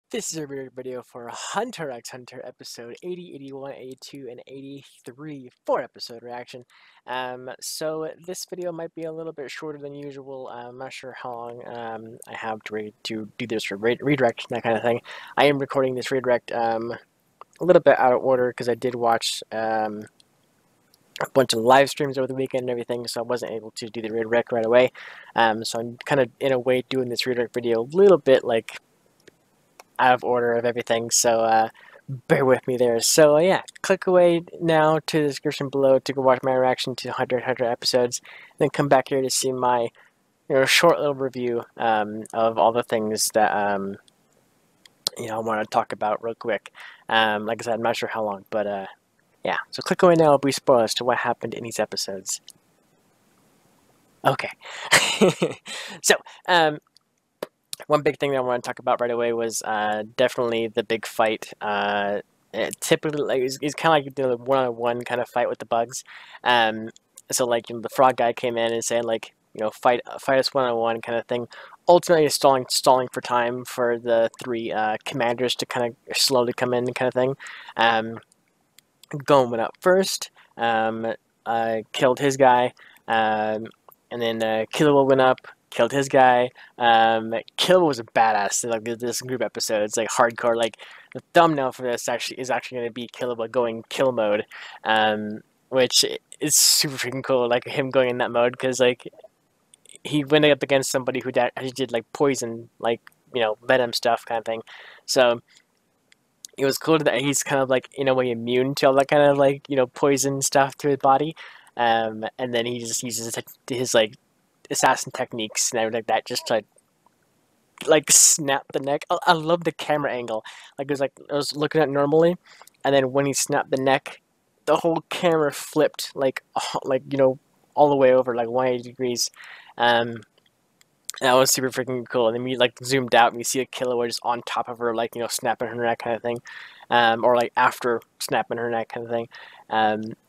This is a weird video for Hunter x Hunter episode 80, 81, 82, and 83 4 episode reaction. So this video might be a little bit shorter than usual. I'm not sure how long I have to do this redirect, that kind of thing. I am recording this redirect a little bit out of order because I did watch a bunch of live streams over the weekend and everything, so I wasn't able to do the redirect right away. So I'm kind of, in a way, doing this redirect video a little bit like out of order of everything, so bear with me there. So yeah, click away now to the description below to go watch my reaction to 100 episodes, and then come back here to see my short little review of all the things that I want to talk about real quick. Like I said, I'm not sure how long, but yeah. So click away now. I'll be spoiled as to what happened in these episodes. Okay. So one big thing that I want to talk about right away was definitely the big fight. Typically, like, it's kind of like the one-on-one kind of fight with the bugs. So like the frog guy came in and saying like fight us one-on-one kind of thing. Ultimately, stalling for time for the three commanders to kind of slowly come in kind of thing. Gon went up first. Killed his guy. And then Killua went up. Killed his guy. Killua was a badass in like this group episode. It's like hardcore. Like the thumbnail for this is actually going to be Killua going kill mode, which is super freaking cool. Like him going in that mode because like he went up against somebody who did like poison, like venom stuff kind of thing. So it was cool that he's kind of like in a way immune to all that kind of like poison stuff to his body, and then he just uses his like assassin techniques and everything like that just to like snap the neck. I love the camera angle. Like it was like I was looking at it normally, and then when he snapped the neck, the whole camera flipped like all the way over like 180 degrees. That was super freaking cool. And then we like zoomed out and you see a Killua just on top of her, like snapping her neck kind of thing, or like after snapping her neck kind of thing.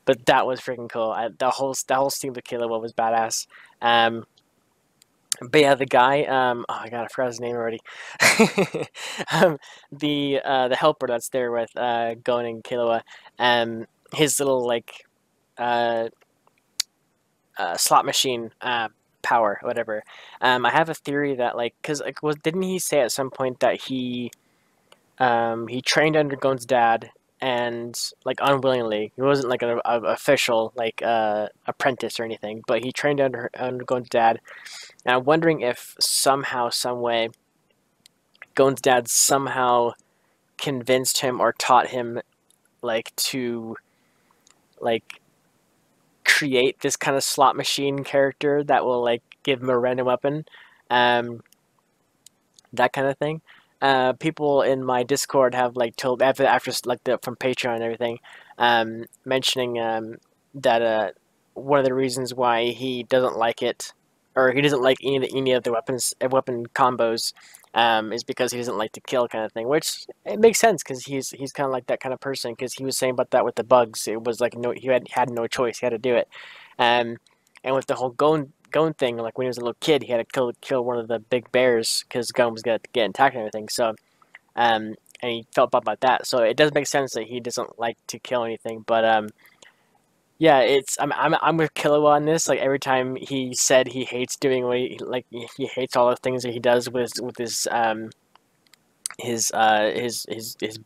But that was freaking cool. The whole scene with Killua was badass. But yeah, the guy, oh my god, I forgot his name already. The helper that's there with Gon and Killua, his little like uh, slot machine power, whatever. I have a theory that like, cause like, didn't he say at some point that he trained under Gon's dad and like unwillingly, he wasn't like an official like apprentice or anything, but he trained under Gon's dad. And I'm wondering if somehow, some way, Gon's dad somehow convinced him or taught him like to like create this kind of slot machine character that will like give him a random weapon, that kind of thing. People in my Discord have like told after like from Patreon and everything, mentioning that one of the reasons why he doesn't like it, or he doesn't like any of the weapon combos, is because he doesn't like to kill kind of thing. Which it makes sense because he's kind of like that kind of person. Because he was saying about that with the bugs, it was like he had no choice, he had to do it. And with the whole Gon thing, like when he was a little kid, he had to kill one of the big bears because Gon was gonna get attacked and everything. So, and he felt bad about that. So it does make sense that he doesn't like to kill anything. But yeah, I'm with Killua on this. Like every time he said he hates doing what he hates all the things that he does with his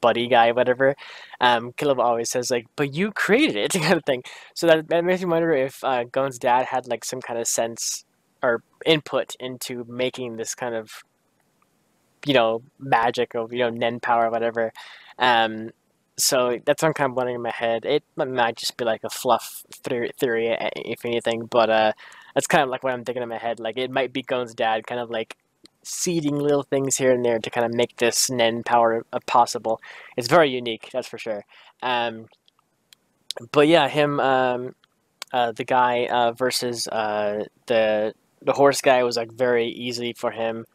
buddy guy, whatever. Killua always says like, "But you created it," kind of thing. So that makes me wonder if Gon's dad had like some kind of sense or input into making this kind of magic or Nen power or whatever. So that's what I'm kind of wondering in my head. It might just be like a fluff theory, if anything, but that's kind of like what I'm thinking in my head. Like it might be Gon's dad kind of like seeding little things here and there to kind of make this Nen power possible. It's very unique, that's for sure. But yeah, him, the guy versus the horse guy was like very easy for him.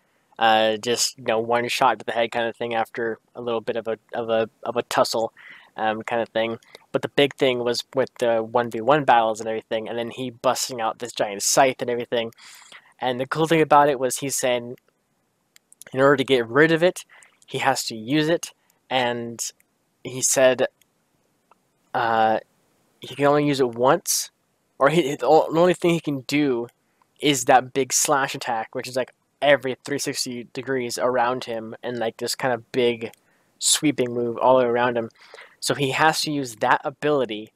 Just one shot to the head kind of thing after a little bit of a tussle, kind of thing. But the big thing was with the 1v1 battles and everything, and then he busting out this giant scythe and everything. And the cool thing about it was he's saying, in order to get rid of it, he has to use it, and he said he can only use it once, or the only thing he can do is that big slash attack, which is like every 360 degrees around him, and like this kind of big sweeping move all the way around him. So he has to use that ability,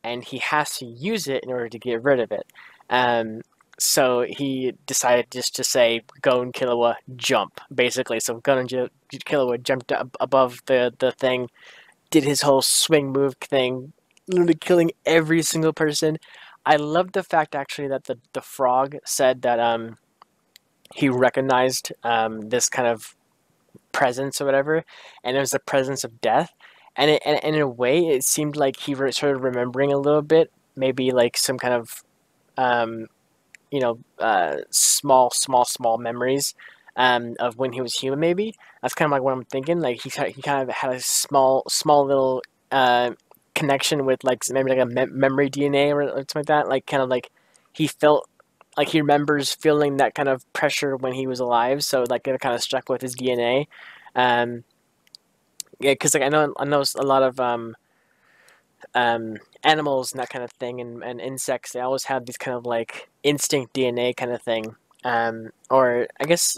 and he has to use it in order to get rid of it. Um, so he decided just to say, "Go and Killua, jump," basically. So Gon and Killua jumped up above the thing, did his whole swing move thing, literally killing every single person. I love the fact actually that the frog said that he recognized this kind of presence or whatever, and it was the presence of death. And in a way, it seemed like he started remembering a little bit, maybe like some kind of um, small memories of when he was human. Maybe that's kind of like what I'm thinking. Like he kind of had a small little connection with like maybe like a memory DNA or something like that. Like kind of like he felt like he remembers feeling that kind of pressure when he was alive. So like it kind of stuck with his DNA. Um, yeah, because like I know a lot of animals and that kind of thing, and insects. They always have these kind of like instinct DNA kind of thing. Or I guess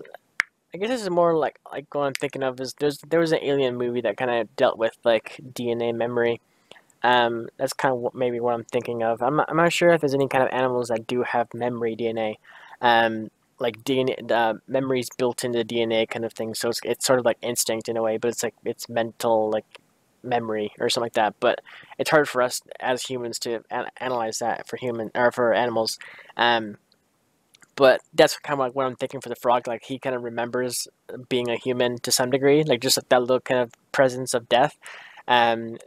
this is more like what I'm thinking of is there was an alien movie that kind of dealt with like DNA memory. That's kind of maybe what I'm thinking of. I'm not sure if there's any kind of animals that do have memory DNA. Like DNA, memories built into DNA kind of thing. So it's sort of like instinct in a way, but it's like it's mental like memory or something like that. But it's hard for us as humans to analyze that for human or for animals. Um, but that's kind of like what I'm thinking for the frog. Like he kind of remembers being a human to some degree, like just that little kind of presence of death.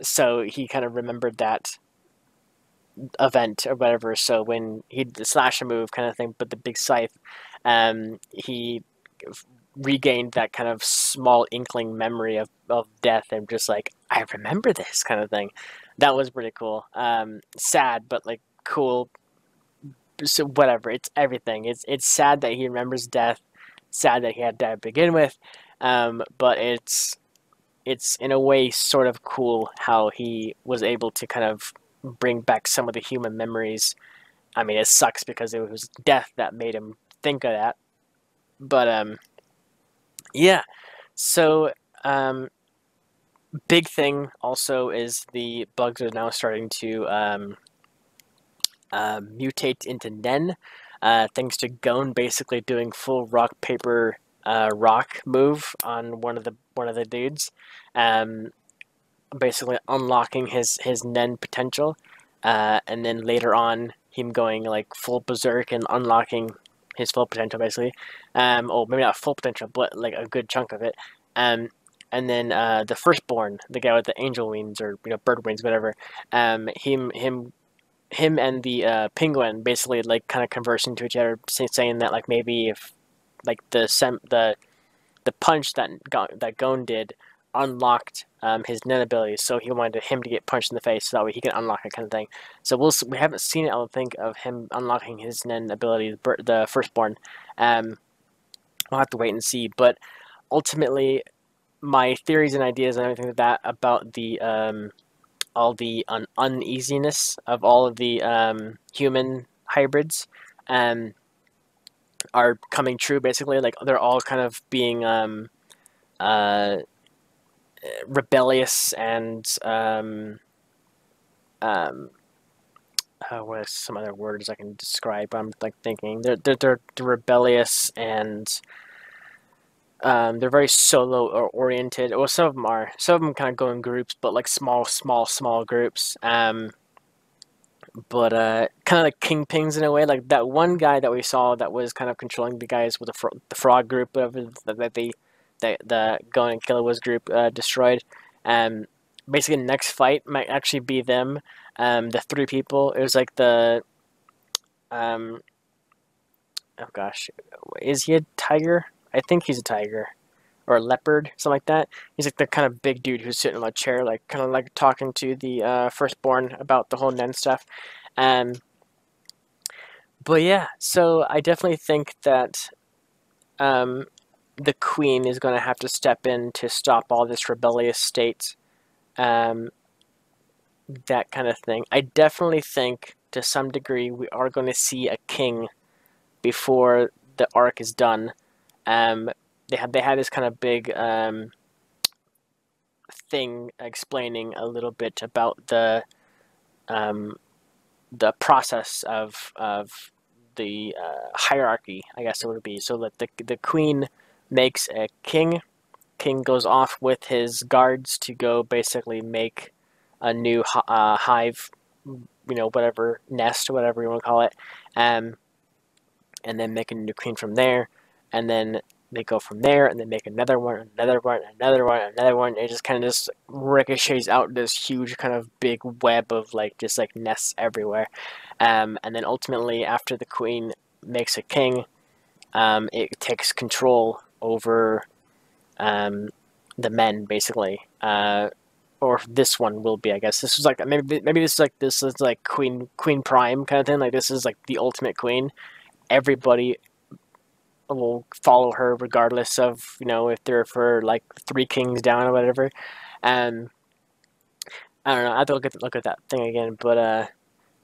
So he kind of remembered that event or whatever. So when he did the slasher move kind of thing, but the big scythe, he regained that kind of small inkling memory of death and just like I remember this kind of thing. That was pretty cool. Sad, but like cool. So whatever, it's everything. It's sad that he remembers death. Sad that he had to die to begin with. But it's in a way sort of cool how he was able to kind of bring back some of the human memories. I mean, it sucks because it was death that made him think of that. But yeah. So big thing also is the bugs are now starting to mutate into Nen, thanks to Gon basically doing full rock paper rock move on one of the dudes, um, basically unlocking his Nen potential, and then later on him going like full berserk and unlocking his full potential basically, or maybe not full potential, but like a good chunk of it. Um, and then the firstborn, the guy with the angel wings or bird wings, whatever, him and the penguin basically like kind of conversing to each other, saying that like maybe if like the punch that Gon did unlocked his Nen abilities, so he wanted him to get punched in the face so that way he can unlock it kind of thing. So we haven't seen it, I don't think, of him unlocking his Nen ability, the firstborn. We'll have to wait and see, but ultimately my theories and ideas and everything like that about the all the uneasiness of all of the human hybrids um, are coming true. Basically, like they're all kind of being uh, rebellious and um, what are some other words I can describe? I'm like thinking they're rebellious and they're very solo or oriented. Well, some of them are. Some of them kind of go in groups, but like small groups. But kind of like kingpins in a way. Like that one guy that we saw that was kind of controlling the guys with the frog group that the Gon and Killua's group destroyed. Um, basically, the next fight might actually be them. The three people. It was like the um, oh gosh, is he a tiger? I think he's a tiger or a leopard, something like that. He's like the kind of big dude who's sitting on a chair, like kind of like talking to the firstborn about the whole Nen stuff. Um, but yeah, so I definitely think that um, the queen is going to have to step in to stop all this rebellious state, that kind of thing. I definitely think, to some degree, we are going to see a king before the arc is done. They had this kind of big thing explaining a little bit about um, the process of the hierarchy, I guess it would be. So that the queen makes a king. King goes off with his guards to go basically make a new hive, whatever, nest, whatever you want to call it, and then make a new queen from there, and then they go from there, and then make another one, another one, another one, another one. It just kind of just ricochets out this huge kind of big web of just nests everywhere. And then ultimately, after the queen makes a king, it takes control over the men, basically. Or this one will be, I guess. This is like maybe this is like Queen Prime kind of thing. Like this is like the ultimate queen. Everybody will follow her regardless of if they're for like 3 kings down or whatever. And I don't know. I have to look at that thing again, but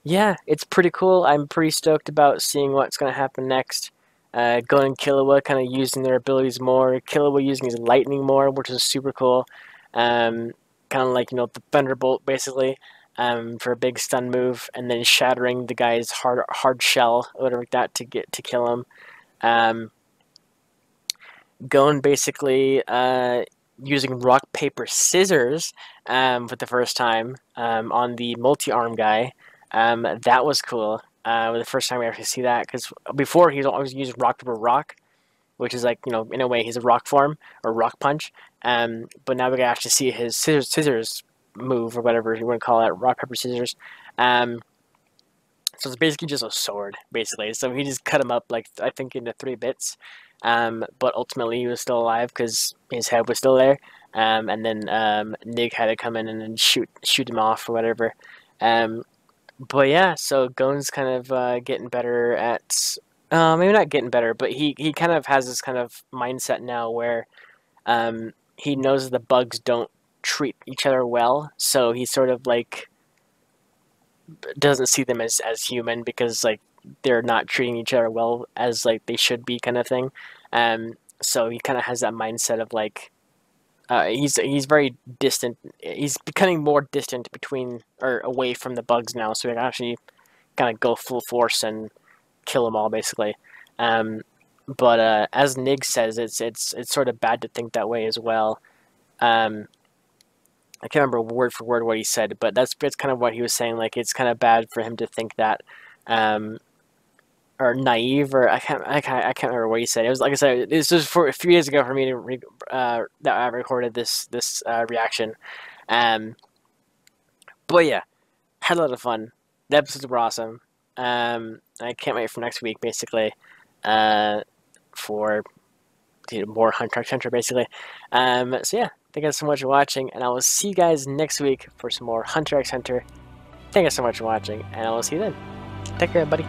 yeah, it's pretty cool. I'm pretty stoked about seeing what's gonna happen next. Gon and Killua kind of using their abilities more. Killua using his lightning more, which is super cool. Kind of like the Thunderbolt basically, for a big stun move, and then shattering the guy's hard shell or whatever like that to kill him. Gon basically using rock paper scissors for the first time on the multi-arm guy. That was cool. The first time we actually see that, because before he's always used rock paper rock, which is like in a way he's a rock form or rock punch. But now we can actually see his scissors move or whatever you want to call it, rock paper scissors. So it's basically just a sword, basically. So he just cut him up like I think into 3 bits. But ultimately he was still alive because his head was still there. And then Nig had to come in and then shoot him off or whatever. But yeah, so Gon's kind of getting better at, maybe not getting better, but he kind of has this kind of mindset now where he knows the bugs don't treat each other well, so he sort of like doesn't see them as human because like they're not treating each other well as like they should be, kind of thing. So he kind of has that mindset of like he's very distant. He's becoming more distant between or away from the bugs now, so he can actually kind of go full force and kill them all basically. But as Nig says, it's sort of bad to think that way as well. I can't remember word for word what he said, but it's kind of what he was saying. Like it's kind of bad for him to think that, or naive, or I can't remember what he said. It was like I said, this was for a few years ago for me to that I recorded this reaction. But yeah, had a lot of fun. The episodes were awesome. I can't wait for next week, basically, for more Hunter x Hunter, basically. So yeah, thank you guys so much for watching, and I will see you guys next week for some more Hunter x Hunter. Thank you so much for watching, and I will see you then. Take care, buddy.